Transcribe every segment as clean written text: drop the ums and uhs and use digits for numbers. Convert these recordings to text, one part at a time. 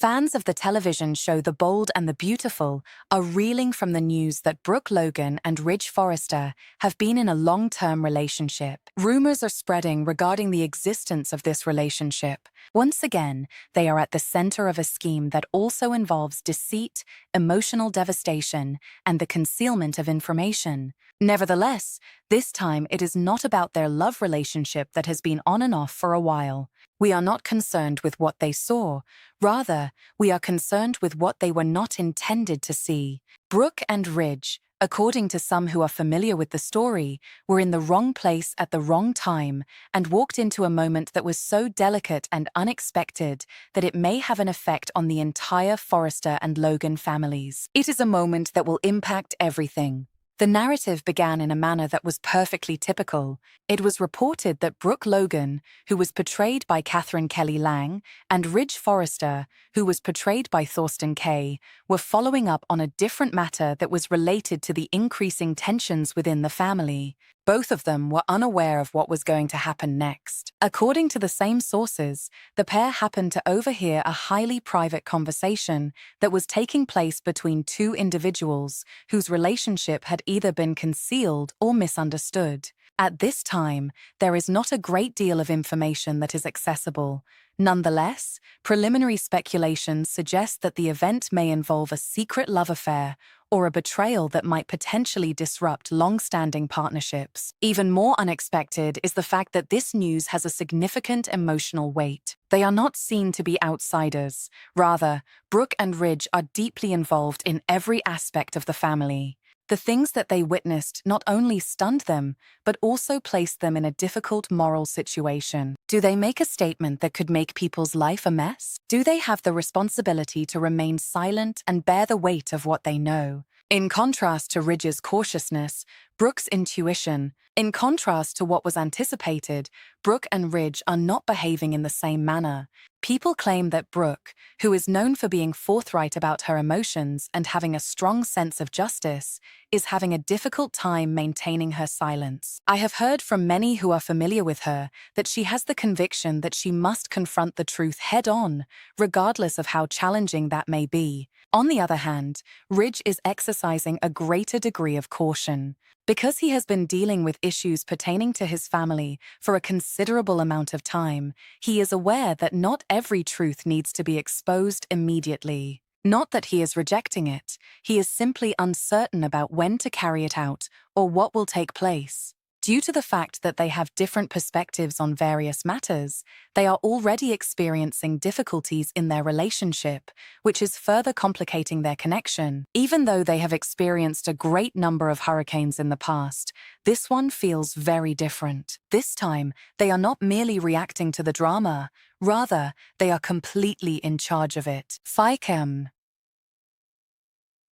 Fans of the television show The Bold and the Beautiful are reeling from the news that Brooke Logan and Ridge Forrester have been in a long-term relationship. Rumors are spreading regarding the existence of this relationship. Once again, they are at the center of a scheme that also involves deceit, emotional devastation, and the concealment of information. Nevertheless, this time it is not about their love relationship that has been on and off for a while. We are not concerned with what they saw. Rather, we are concerned with what they were not intended to see. Brooke and Ridge, according to some who are familiar with the story, were in the wrong place at the wrong time and walked into a moment that was so delicate and unexpected that it may have an effect on the entire Forrester and Logan families. It is a moment that will impact everything. The narrative began in a manner that was perfectly typical. It was reported that Brooke Logan, who was portrayed by Catherine Kelly Lang, and Ridge Forrester, who was portrayed by Thorsten Kaye, were following up on a different matter that was related to the increasing tensions within the family. Both of them were unaware of what was going to happen next. According to the same sources, the pair happened to overhear a highly private conversation that was taking place between two individuals whose relationship had either been concealed or misunderstood. At this time, there is not a great deal of information that is accessible. Nonetheless, preliminary speculations suggest that the event may involve a secret love affair or a betrayal that might potentially disrupt long-standing partnerships. Even more unexpected is the fact that this news has a significant emotional weight. They are not seen to be outsiders. Rather, Brooke and Ridge are deeply involved in every aspect of the family. The things that they witnessed not only stunned them, but also placed them in a difficult moral situation. Do they make a statement that could make people's life a mess? Do they have the responsibility to remain silent and bear the weight of what they know? In contrast to Ridge's cautiousness, Brooke's intuition. In contrast to what was anticipated, Brooke and Ridge are not behaving in the same manner. People claim that Brooke, who is known for being forthright about her emotions and having a strong sense of justice, is having a difficult time maintaining her silence. I have heard from many who are familiar with her that she has the conviction that she must confront the truth head-on, regardless of how challenging that may be. On the other hand, Ridge is exercising a greater degree of caution. Because he has been dealing with issues pertaining to his family for a considerable amount of time, he is aware that not every truth needs to be exposed immediately. Not that he is rejecting it, he is simply uncertain about when to carry it out or what will take place. Due to the fact that they have different perspectives on various matters, they are already experiencing difficulties in their relationship, which is further complicating their connection. Even though they have experienced a great number of hurricanes in the past, this one feels very different. This time, they are not merely reacting to the drama, rather, they are completely in charge of it. FICM.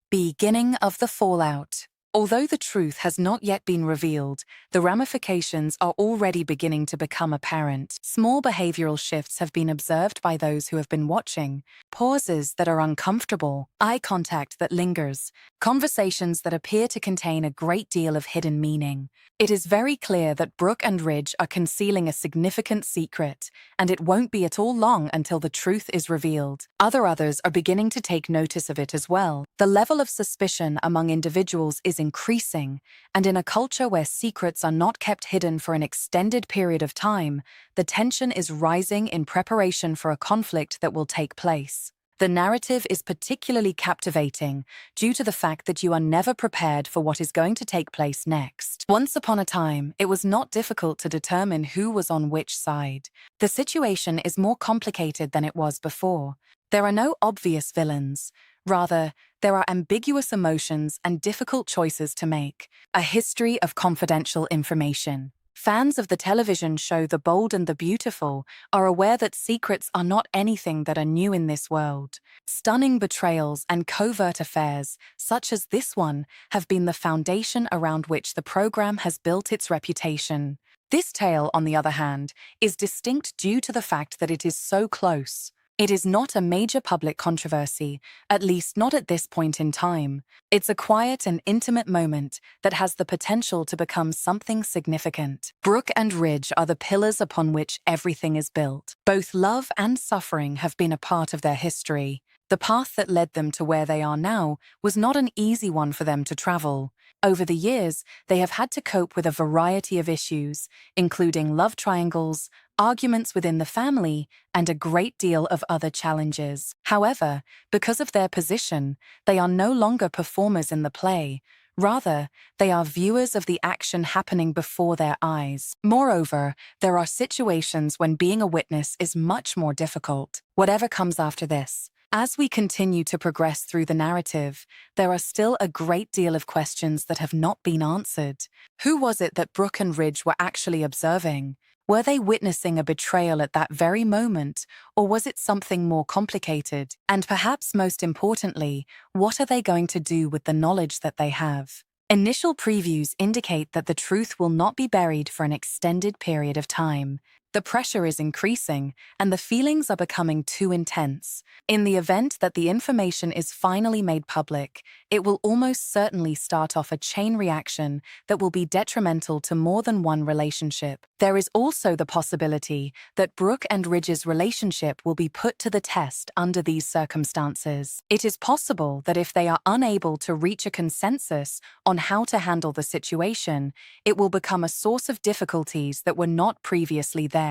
Beginning of the fallout. Although the truth has not yet been revealed, the ramifications are already beginning to become apparent. Small behavioral shifts have been observed by those who have been watching. Pauses that are uncomfortable, eye contact that lingers, conversations that appear to contain a great deal of hidden meaning. It is very clear that Brooke and Ridge are concealing a significant secret, and it won't be at all long until the truth is revealed. Others are beginning to take notice of it as well. The level of suspicion among individuals is increasing, and in a culture where secrets are not kept hidden for an extended period of time, the tension is rising in preparation for a conflict that will take place. The narrative is particularly captivating due to the fact that you are never prepared for what is going to take place next. Once upon a time, it was not difficult to determine who was on which side. The situation is more complicated than it was before. There are no obvious villains. Rather, there are ambiguous emotions and difficult choices to make. A history of confidential information. Fans of the television show The Bold and the Beautiful are aware that secrets are not anything that are new in this world. Stunning betrayals and covert affairs, such as this one, have been the foundation around which the program has built its reputation. This tale, on the other hand, is distinct due to the fact that it is so close. It is not a major public controversy, at least not at this point in time. It's a quiet and intimate moment that has the potential to become something significant. Brooke and Ridge are the pillars upon which everything is built. Both love and suffering have been a part of their history. The path that led them to where they are now was not an easy one for them to travel. Over the years, they have had to cope with a variety of issues, including love triangles, arguments within the family, and a great deal of other challenges. However, because of their position, they are no longer performers in the play. Rather, they are viewers of the action happening before their eyes. Moreover, there are situations when being a witness is much more difficult. Whatever comes after this, as we continue to progress through the narrative, there are still a great deal of questions that have not been answered. Who was it that Brooke and Ridge were actually observing? Were they witnessing a betrayal at that very moment, or was it something more complicated? And perhaps most importantly, what are they going to do with the knowledge that they have? Initial previews indicate that the truth will not be buried for an extended period of time. The pressure is increasing, and the feelings are becoming too intense. In the event that the information is finally made public, it will almost certainly start off a chain reaction that will be detrimental to more than one relationship. There is also the possibility that Brooke and Ridge's relationship will be put to the test under these circumstances. It is possible that if they are unable to reach a consensus on how to handle the situation, it will become a source of difficulties that were not previously there.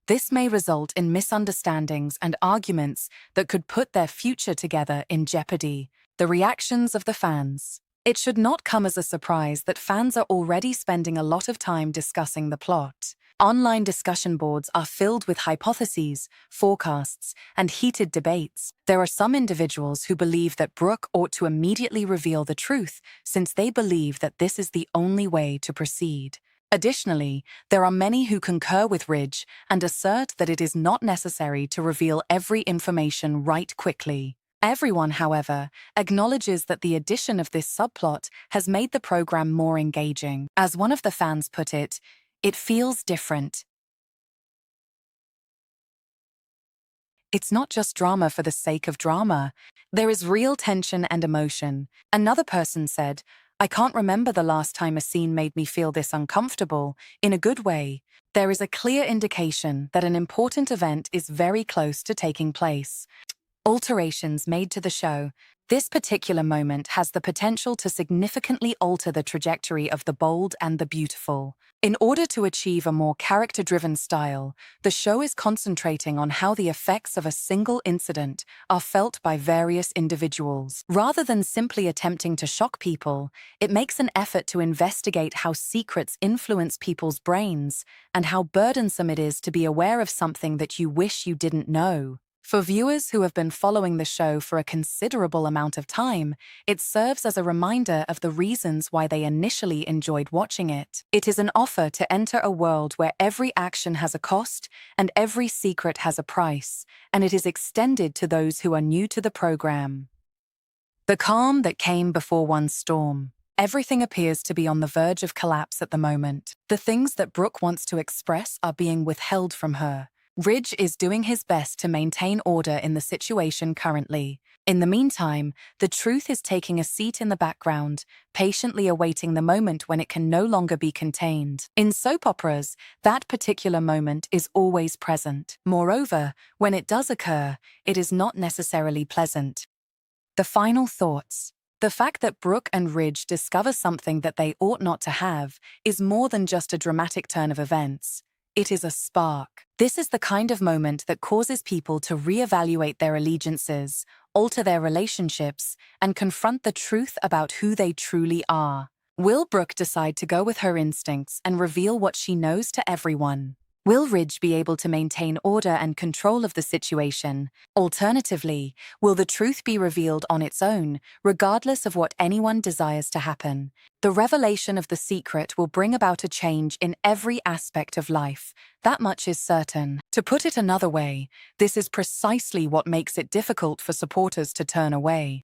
This may result in misunderstandings and arguments that could put their future together in jeopardy. The reactions of the fans. It should not come as a surprise that fans are already spending a lot of time discussing the plot. Online discussion boards are filled with hypotheses, forecasts, and heated debates. There are some individuals who believe that Brooke ought to immediately reveal the truth, since they believe that this is the only way to proceed. Additionally, there are many who concur with Ridge and assert that it is not necessary to reveal every information right quickly. Everyone, however, acknowledges that the addition of this subplot has made the program more engaging. As one of the fans put it, "It feels different. It's not just drama for the sake of drama. There is real tension and emotion." Another person said, "I can't remember the last time a scene made me feel this uncomfortable, in a good way." There is a clear indication that an important event is very close to taking place. Alterations made to the show. This particular moment has the potential to significantly alter the trajectory of The Bold and the Beautiful. In order to achieve a more character-driven style, the show is concentrating on how the effects of a single incident are felt by various individuals. Rather than simply attempting to shock people, it makes an effort to investigate how secrets influence people's brains and how burdensome it is to be aware of something that you wish you didn't know. For viewers who have been following the show for a considerable amount of time, it serves as a reminder of the reasons why they initially enjoyed watching it. It is an offer to enter a world where every action has a cost and every secret has a price, and it is extended to those who are new to the program. The calm that came before one storm. Everything appears to be on the verge of collapse at the moment. The things that Brooke wants to express are being withheld from her. Ridge is doing his best to maintain order in the situation currently. In the meantime, the truth is taking a seat in the background, patiently awaiting the moment when it can no longer be contained. In soap operas, that particular moment is always present. Moreover, when it does occur, it is not necessarily pleasant. The final thoughts. The fact that Brooke and Ridge discover something that they ought not to have is more than just a dramatic turn of events. It is a spark. This is the kind of moment that causes people to reevaluate their allegiances, alter their relationships, and confront the truth about who they truly are. Will Brooke decide to go with her instincts and reveal what she knows to everyone? Will Ridge be able to maintain order and control of the situation? Alternatively, will the truth be revealed on its own, regardless of what anyone desires to happen? The revelation of the secret will bring about a change in every aspect of life. That much is certain. To put it another way, this is precisely what makes it difficult for supporters to turn away.